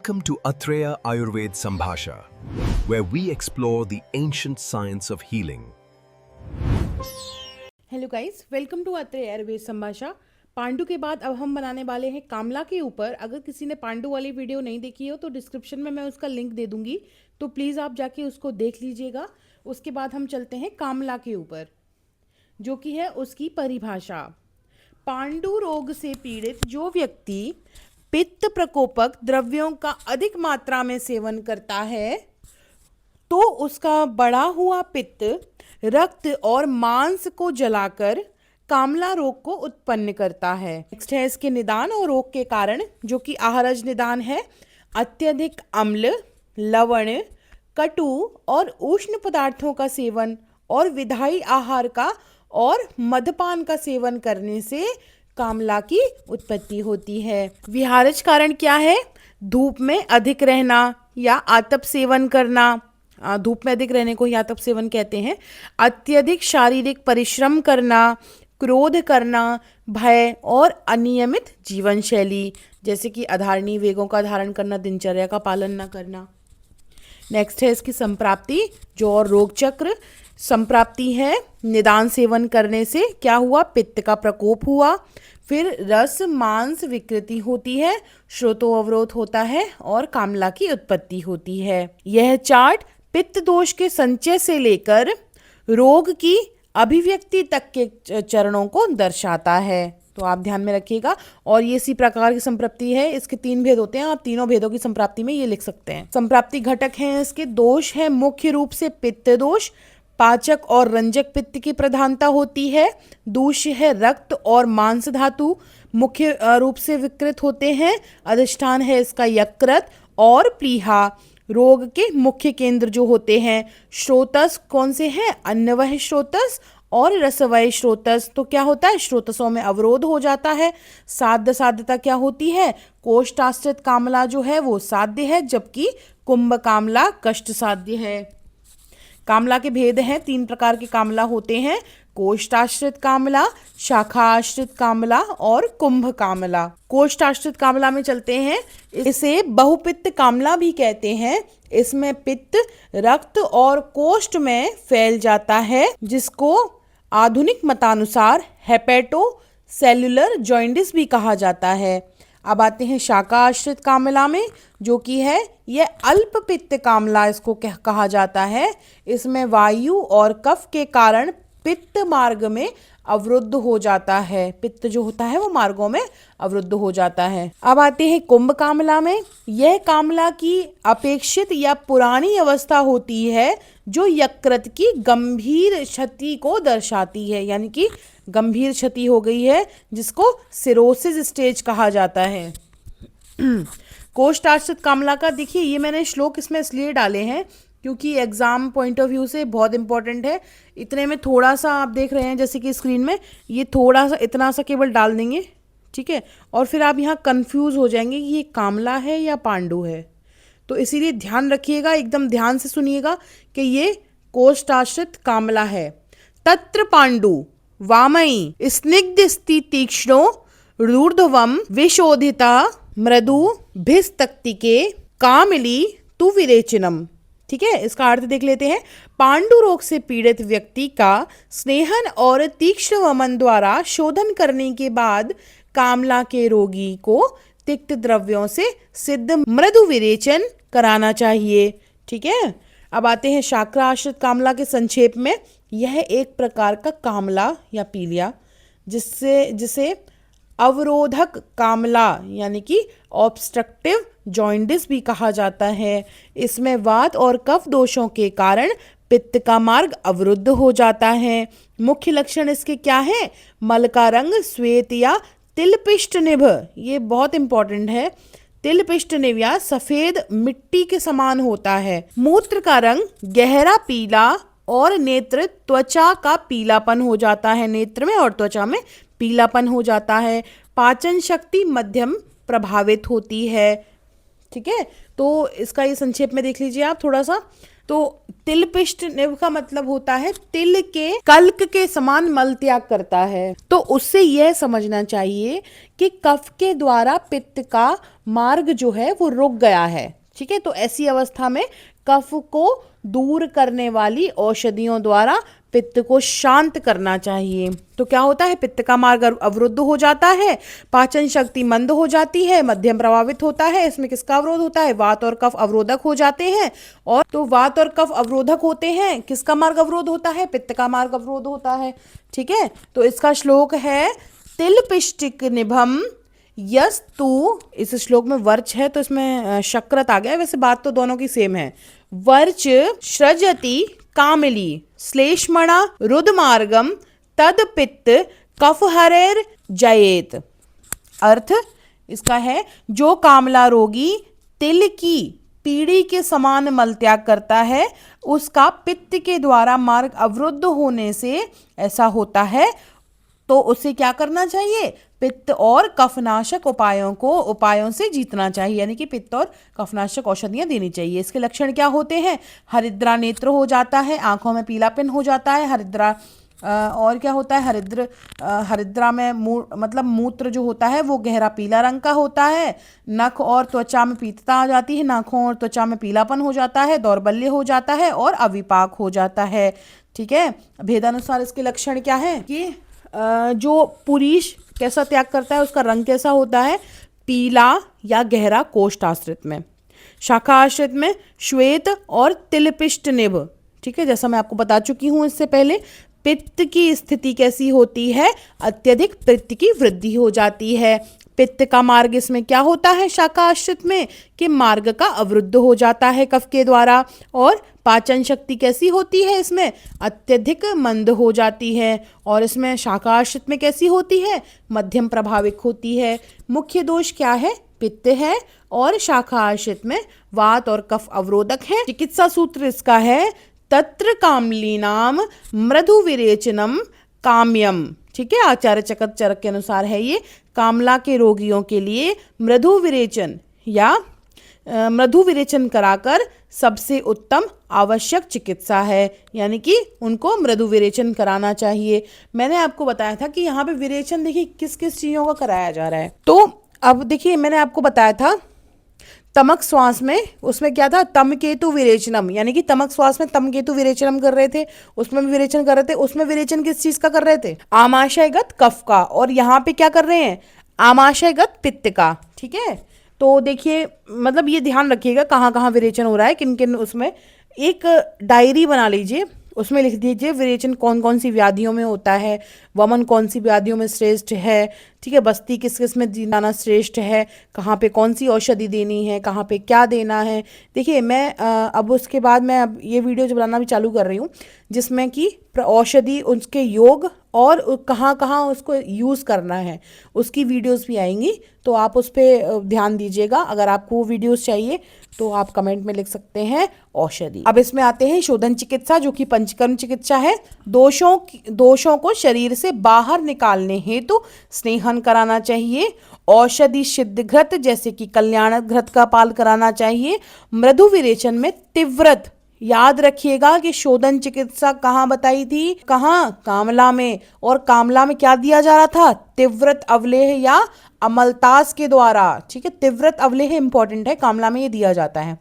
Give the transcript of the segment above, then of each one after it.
Welcome to Atreya Ayurved Sambhasha, where we explore the ancient science of healing. Hello guys, welcome to Atrey Ayurveda Sambhasha. पांडु के बाद अब हम बनाने वाले हैं कामला के ऊपर। अगर किसी ने पांडु वाली वीडियो नहीं देखी हो तो डिस्क्रिप्शन में मैं उसका लिंक दे दूंगी, तो प्लीज़ आप जाके उसको देख लीजिएगा। उसके बाद हम चलते हैं कामला के ऊपर, जो कि है उसकी परिभाषा। पांडु रोग से पीड़ित जो व्यक्ति पित्त प्रकोपक द्रव्यों का अधिक मात्रा में सेवन करता है तो उसका बढ़ा हुआ पित्त रक्त और मांस को जलाकर कामला रोग को उत्पन्न करता है। नेक्स्ट है इसके निदान और रोग के कारण, जो कि आहारज निदान है। अत्यधिक अम्ल, लवण, कटु और उष्ण पदार्थों का सेवन और विधायी आहार का और मदपान का सेवन करने से कामला की उत्पत्ति होती है। विहारज कारण क्या है? धूप में अधिक रहना या आतप सेवन करना। धूप में अधिक रहने को ही आतप सेवन कहते हैं। अत्यधिक शारीरिक परिश्रम करना, क्रोध करना, भय और अनियमित जीवन शैली, जैसे कि अधारणीय वेगों का धारण करना, दिनचर्या का पालन न करना। नेक्स्ट है इसकी संप्राप्ति, जो और रोग चक्र। संप्राप्ति है निदान सेवन करने से क्या हुआ? पित्त का प्रकोप हुआ, फिर रस मांस विकृति होती है, श्रोतो अवरोध होता है और कामला की उत्पत्ति होती है। यह चार्ट पित्त दोष के संचय से लेकर रोग की अभिव्यक्ति तक के चरणों को दर्शाता है, तो आप ध्यान में रखिएगा। और ये इसी प्रकार की संप्राप्ति है। इसके 3 भेद होते हैं, आप तीनों भेदों की संप्राप्ति में ये लिख सकते हैं। संप्राप्ति घटक हैं इसके। दोष है मुख्य रूप से पित्त दोष, पाचक और रंजक पित्त की प्रधानता होती है। दूष्य है रक्त और मांस धातु मुख्य रूप से विकृत होते हैं। अधिष्ठान है इसका यकृत और प्लीहा। रोग के मुख्य केंद्र जो होते हैं, श्रोतस कौन से हैं? अन्नवय श्रोतस और रसवय श्रोतस। तो क्या होता है? श्रोतसों में अवरोध हो जाता है। साध्यता क्या होती है? कोष्ठाश्रित कामला जो है वो साध्य है, जबकि कुंभ कामला कष्ट साध्य है। कामला के भेद हैं, 3 प्रकार के कामला होते हैं: कोष्ठाश्रित कामला, शाखा आश्रित कामला और कुंभ कामला। कोष्ठाश्रित कामला में चलते हैं। इसे बहुपित्त कामला भी कहते हैं। इसमें पित्त रक्त और कोष्ठ में फैल जाता है, जिसको आधुनिक मतानुसार हेपेटो सेल्युलर जॉइंडिस भी कहा जाता है। अब आते हैं शाखा आश्रित कामला में, जो कि है यह अल्प पित्त कामला इसको कहा जाता है। इसमें वायु और कफ के कारण पित्त मार्ग में अवरुद्ध हो जाता है। पित्त जो होता है वो मार्गों में अवरुद्ध हो जाता है। अब आते हैं कुंभ कामला में। यह कामला की अपेक्षित या पुरानी अवस्था होती है, जो यकृत की गंभीर क्षति को दर्शाती है, यानी कि गंभीर क्षति हो गई है, जिसको सिरोसिस स्टेज कहा जाता है। कोष्ठाश्रित कामला का देखिए, ये मैंने श्लोक इसमें इसलिए डाले हैं क्योंकि एग्जाम पॉइंट ऑफ व्यू से बहुत इंपॉर्टेंट है। इतने में थोड़ा सा आप देख रहे हैं जैसे कि स्क्रीन में, ये थोड़ा सा इतना सा केवल डाल देंगे, ठीक है, और फिर आप यहाँ कंफ्यूज हो जाएंगे कि ये कामला है या पांडु है। तो इसीलिए ध्यान रखिएगा, एकदम ध्यान से सुनिएगा कि ये कोष्ठाश्रित कामला है। तत्र पांडु वामई स्निग्ध स्थिति तीक्ष्णो रूर्ध्वम विशोधिता मृदु भिस्तक्तिके कामली तु विरेचनम। ठीक है, इसका अर्थ देख लेते हैं। पांडु रोग से पीड़ित व्यक्ति का स्नेहन और तीक्ष्ण वमन द्वारा शोधन करने के बाद कामला के रोगी को तिक्त द्रव्यों से सिद्ध मृदु विरेचन कराना चाहिए। ठीक है, अब आते हैं शाखा आश्रित कामला के संक्षेप में। यह एक प्रकार का कामला या पीलिया, जिसे अवरोधक कामला यानी कि ऑब्स्ट्रक्टिव जॉइंडिस भी कहा जाता है। इसमें वात और कफ दोषों के कारण पित्त का मार्ग अवरुद्ध हो जाता है। मुख्य लक्षण इसके क्या है? मल का रंग श्वेत या तिलपिष्ट निभ, ये बहुत इंपॉर्टेंट है, तिलपिष्ट निभ या सफेद मिट्टी के समान होता है। मूत्र का रंग गहरा पीला और नेत्र त्वचा का पीलापन हो जाता है, नेत्र में और त्वचा में पीलापन हो जाता है। पाचन शक्ति मध्यम प्रभावित होती है। ठीक है, तो इसका ये संक्षेप में देख लीजिए आप थोड़ा सा। तो तिल पिष्ट निभ का मतलब होता है तिल के कल्क के समान मल त्याग करता है। तो उससे यह समझना चाहिए कि कफ के द्वारा पित्त का मार्ग जो है वो रुक गया है। ठीक है, तो ऐसी अवस्था में कफ को दूर करने वाली औषधियों द्वारा पित्त को शांत करना चाहिए। तो क्या होता है, पित्त का मार्ग अवरुद्ध हो जाता है, पाचन शक्ति मंद हो जाती है, मध्यम प्रभावित होता है। इसमें किसका अवरोध होता है, वात और कफ अवरोधक हो जाते हैं। और तो वात और कफ अवरोधक होते हैं, किसका मार्ग अवरोध होता है, पित्त का मार्ग अवरोध होता है। ठीक है, तो इसका श्लोक है तिल पिष्टिक निभम यस्तु। इस श्लोक में वर्च है तो इसमें शक्रत आ गया, वैसे बात तो दोनों की सेम है। वर्च सृजति कामली श्लेष्मणा रुदमार्गम तद पित्त कफहरेर जयेत। अर्थ इसका है, जो कामला रोगी तिल की पीड़ी के समान मल त्याग करता है उसका पित्त के द्वारा मार्ग अवरुद्ध होने से ऐसा होता है। तो उसे क्या करना चाहिए, पित्त और कफनाशक उपायों से जीतना चाहिए, यानी कि पित्त और कफनाशक औषधियां देनी चाहिए। इसके लक्षण क्या होते हैं, हरिद्रा नेत्र हो जाता है, आंखों में पीलापन हो जाता है, हरिद्रा और क्या होता है, हरिद्रा में मतलब मूत्र जो होता है वो गहरा पीला रंग का होता है। नख और त्वचा में पीतता आ जाती है, नाखों और त्वचा में पीलापन हो जाता है, दौर्बल्य हो जाता है और अविपाक हो जाता है। ठीक है, भेदानुसार इसके लक्षण क्या है कि जो पुरुष कैसा त्याग करता है उसका रंग कैसा होता है, पीला या गहरा कोष्ठ आश्रित में, शाखा आश्रित में श्वेत और तिलपिष्ट निभ। ठीक है, जैसा मैं आपको बता चुकी हूं इससे पहले। पित्त की स्थिति कैसी होती है, अत्यधिक पित्त की वृद्धि हो जाती है। पित्त का मार्ग इसमें क्या होता है, शाखा आश्रित में, कि मार्ग का अवरुद्ध हो जाता है कफ के द्वारा। और पाचन शक्ति कैसी होती है, इसमें अत्यधिक मंद हो जाती है। और इसमें शाखा आश्रित में कैसी होती है, मध्यम प्रभावित होती है। मुख्य दोष क्या है, पित्त है और शाखा आश्रित में वात और कफ अवरोधक है। चिकित्सा सूत्र इसका है तत्र कामलीनाम मृदु विरेचनम काम्यम। ठीक है, आचार्य चरक के अनुसार है ये, कामला के रोगियों के लिए मृदु विरेचन या मृदु विरेचन कराकर सबसे उत्तम आवश्यक चिकित्सा है, यानी कि उनको मृदु विरेचन कराना चाहिए। मैंने आपको बताया था कि यहाँ पे विरेचन देखिए किस किस चीज़ों का कराया जा रहा है। तो अब देखिए मैंने आपको बताया था तमक श्वास में, उसमें क्या था, तम केतु विरेचनम, यानी कि तमक श्वास में तम केतु विरेचनम कर रहे थे, उसमें भी विरेचन कर रहे थे। उसमें विरेचन किस चीज का कर रहे थे, आमाशयगत कफ का। और यहाँ पे क्या कर रहे हैं, आमाशयगत पित्त का। ठीक है, तो देखिए मतलब ये ध्यान रखिएगा कहाँ कहाँ विरेचन हो रहा है, किन किन। उसमें एक डायरी बना लीजिए, उसमें लिख दीजिए विरेचन कौन कौन सी व्याधियों में होता है, वमन कौन सी व्याधियों में श्रेष्ठ है। ठीक है, बस्ती किस किस में जाना श्रेष्ठ है, कहाँ पे कौन सी औषधि देनी है, कहाँ पे क्या देना है। देखिए मैं अब उसके बाद मैं अब ये वीडियो जो बनाना भी चालू कर रही हूँ, जिसमें कि औषधि उसके योग और कहाँ कहाँ उसको यूज़ करना है, उसकी वीडियोस भी आएंगी, तो आप उस पर ध्यान दीजिएगा। अगर आपको वो वीडियोस चाहिए तो आप कमेंट में लिख सकते हैं औषधि। अब इसमें आते हैं शोधन चिकित्सा, जो कि पंचकर्म चिकित्सा है। दोषों को शरीर से बाहर निकालने हेतु स्नेहन कराना चाहिए। औषधि सिद्ध घृत जैसे कि कल्याण घृत का पाल कराना चाहिए। मृदु विरेचन में तीव्रत, याद रखिएगा कि शोधन चिकित्सा कहाँ बताई थी, कहाँ, कामला में। और कामला में क्या दिया जा रहा था, तीव्रत अवलेह या अमलतास के द्वारा। ठीक है, तीव्रत अवलेह इंपॉर्टेंट है, कामला में ये दिया जाता है।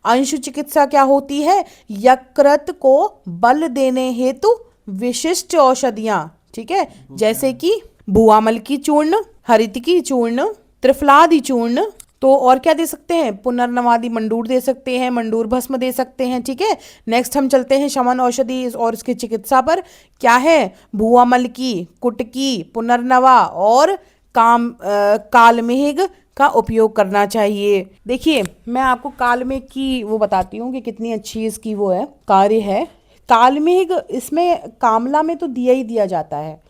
अंशु चिकित्सा क्या होती है, यकृत को बल देने हेतु विशिष्ट औषधियां। ठीक है, जैसे कि भुआमल की चूर्ण, हरितकी चूर्ण, त्रिफलादि चूर्ण। तो और क्या दे सकते हैं, पुनर्नवादि मंडूर दे सकते हैं, मंडूर भस्म दे सकते हैं। ठीक है, नेक्स्ट हम चलते हैं शमन औषधि और इसकी चिकित्सा पर। क्या है, भुआमल की, कुटकी, पुनर्नवा और कालमेघ का उपयोग करना चाहिए। देखिए मैं आपको कालमेघ की वो बताती हूँ कि कितनी अच्छी इसकी वो है, कार्य है। कालमेघ इसमें कामला में तो दिया ही दिया जाता है।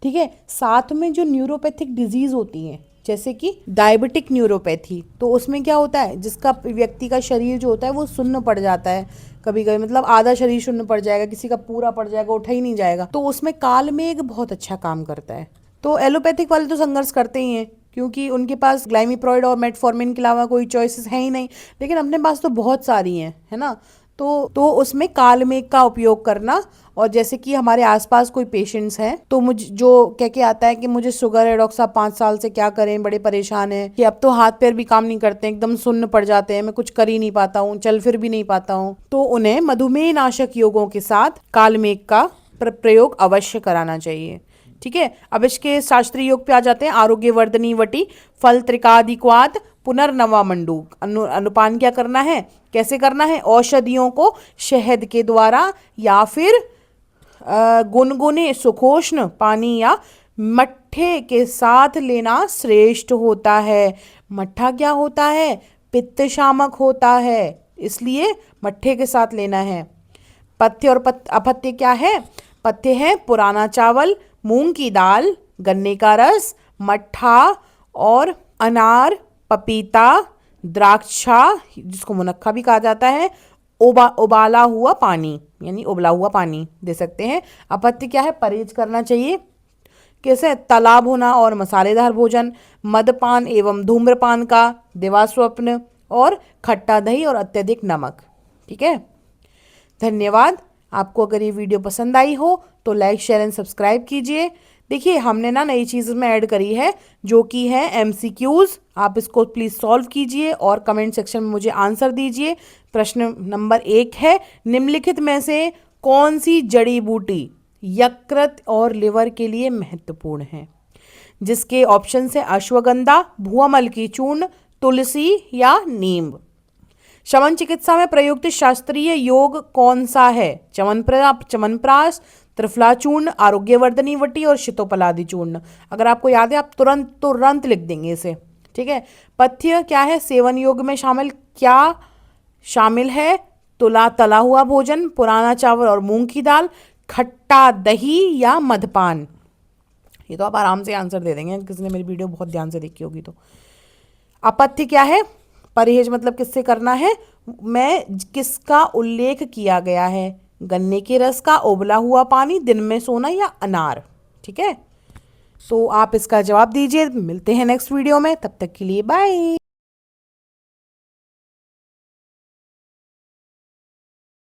ठीक है, साथ में जो न्यूरोपैथिक डिजीज होती हैं, जैसे कि डायबिटिक न्यूरोपैथी, तो उसमें क्या होता है, जिसका व्यक्ति का शरीर जो होता है वो सुन्न पड़ जाता है, कभी कभी मतलब आधा शरीर शून्य पड़ जाएगा, किसी का पूरा पड़ जाएगा, उठा ही नहीं जाएगा, तो उसमें कालमेघ बहुत अच्छा काम करता है। तो एलोपैथिक वाले तो संघर्ष करते ही हैं, क्योंकि उनके पास ग्लाइमिप्रोइड और मेटफॉर्मिन के अलावा कोई चॉइसेस है ही नहीं, लेकिन अपने पास तो बहुत सारी हैं, है ना। तो उसमें कालमेघ का उपयोग करना। और जैसे कि हमारे आसपास कोई पेशेंट्स हैं तो मुझे जो कह के आता है कि मुझे शुगर है डॉक्टर साहब, 5 साल से क्या करें, बड़े परेशान हैं कि अब तो हाथ पैर भी काम नहीं करते, एकदम सुन्न पड़ जाते हैं, मैं कुछ कर ही नहीं पाता हूँ, चल फिर भी नहीं पाता हूँ, तो उन्हें मधुमेह नाशक योगों के साथ कालमेघ का प्रयोग अवश्य कराना चाहिए। ठीक है, अब इसके शास्त्रीय योग पे आ जाते हैं। आरोग्य वर्धनी वटी फल त्रिकादिक्वाद पुनर्नवा मंडूक। अनुपान क्या करना है, कैसे करना है? औषधियों को शहद के द्वारा या फिर गुनगुने सुखोष्ण पानी या मट्ठे के साथ लेना श्रेष्ठ होता है। मट्ठा क्या होता है? पित्त शामक होता है, इसलिए मट्ठे के साथ लेना है। पथ्य और अपथ्य क्या है? पथ्य है पुराना चावल, मूंग की दाल, गन्ने का रस, मट्ठा और अनार, पपीता, द्राक्षा जिसको मुनक्का भी कहा जाता है, उबाला हुआ पानी यानी उबला हुआ पानी दे सकते हैं। अपथ्य क्या है? परहेज करना चाहिए। कैसे? तालाब होना और मसालेदार भोजन, मदपान एवं धूम्रपान का दिवास्वप्न और खट्टा दही और अत्यधिक नमक। ठीक है, धन्यवाद। आपको अगर ये वीडियो पसंद आई हो तो लाइक शेयर एंड सब्सक्राइब कीजिए। देखिए हमने ना नई चीज़ में ऐड करी है जो कि है MCQs। आप इसको प्लीज़ सॉल्व कीजिए और कमेंट सेक्शन में मुझे आंसर दीजिए। प्रश्न नंबर 1 है, निम्नलिखित में से कौन सी जड़ी बूटी यकृत और लिवर के लिए महत्वपूर्ण है? जिसके ऑप्शन है अश्वगंधा, भुआमल की चूर्ण, तुलसी या नीम। शमन चिकित्सा में प्रयुक्त शास्त्रीय योग कौन सा है? च्यवनप्राश, त्रिफला चूर्ण, आरोग्यवर्धनी वटी और शीतोपलादी चूर्ण। अगर आपको याद है आप तुरंत लिख देंगे इसे। ठीक है, पथ्य क्या है? सेवन योग में शामिल क्या शामिल है? तला हुआ भोजन, पुराना चावल और मूंग की दाल, खट्टा दही या मधपान। ये तो आप आराम से आंसर दे देंगे, किसी ने मेरी वीडियो बहुत ध्यान से देखी होगी तो। अपथ्य क्या है? परहेज मतलब किससे करना है? मैं किसका उल्लेख किया गया है? गन्ने के रस का, उबला हुआ पानी, दिन में सोना या अनार। ठीक है, तो आप इसका जवाब दीजिए। मिलते हैं नेक्स्ट वीडियो में, तब तक के लिए बाय।